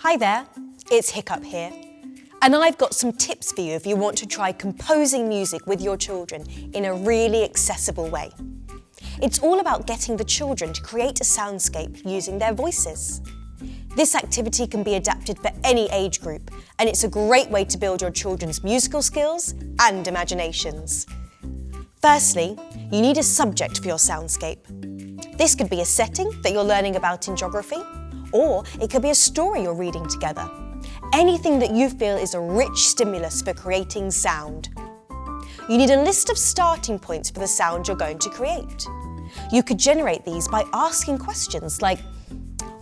Hi there, it's Hiccup here, and I've got some tips for you if you want to try composing music with your children in a really accessible way. It's all about getting the children to create a soundscape using their voices. This activity can be adapted for any age group, and it's a great way to build your children's musical skills and imaginations. Firstly, you need a subject for your soundscape. This could be a setting that you're learning about in geography, or it could be a story you're reading together. Anything that you feel is a rich stimulus for creating sound. You need a list of starting points for the sound you're going to create. You could generate these by asking questions like,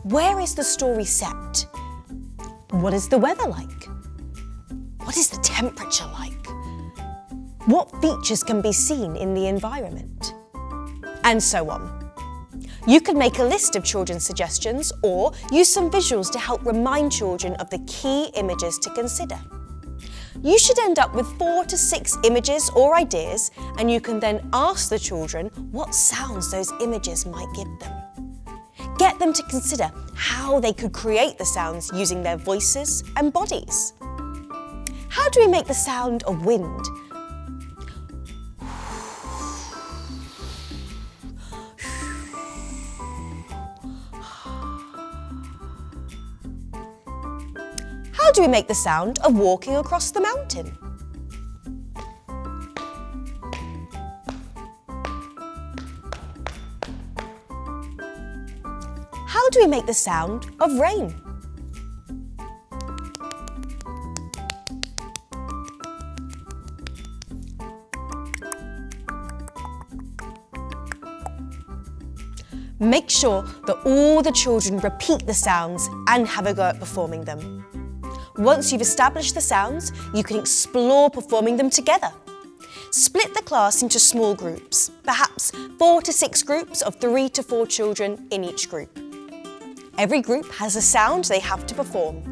where is the story set? What is the weather like? What is the temperature like? What features can be seen in the environment? And so on. You could make a list of children's suggestions or use some visuals to help remind children of the key images to consider. You should end up with 4 to 6 images or ideas, and you can then ask the children what sounds those images might give them. Get them to consider how they could create the sounds using their voices and bodies. How do we make the sound of wind? How do we make the sound of walking across the mountain? How do we make the sound of rain? Make sure that all the children repeat the sounds and have a go at performing them. Once you've established the sounds, you can explore performing them together. Split the class into small groups, perhaps 4 to 6 groups of 3 to 4 children in each group. Every group has a sound they have to perform.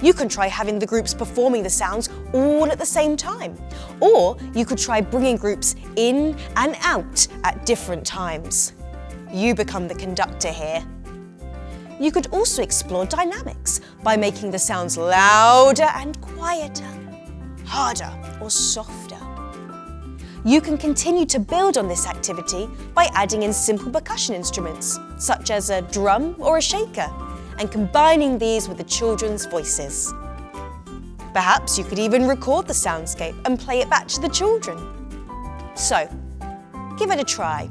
You can try having the groups performing the sounds all at the same time, or you could try bringing groups in and out at different times. You become the conductor here. You could also explore dynamics by making the sounds louder and quieter, harder or softer. You can continue to build on this activity by adding in simple percussion instruments, such as a drum or a shaker, and combining these with the children's voices. Perhaps you could even record the soundscape and play it back to the children. So, give it a try.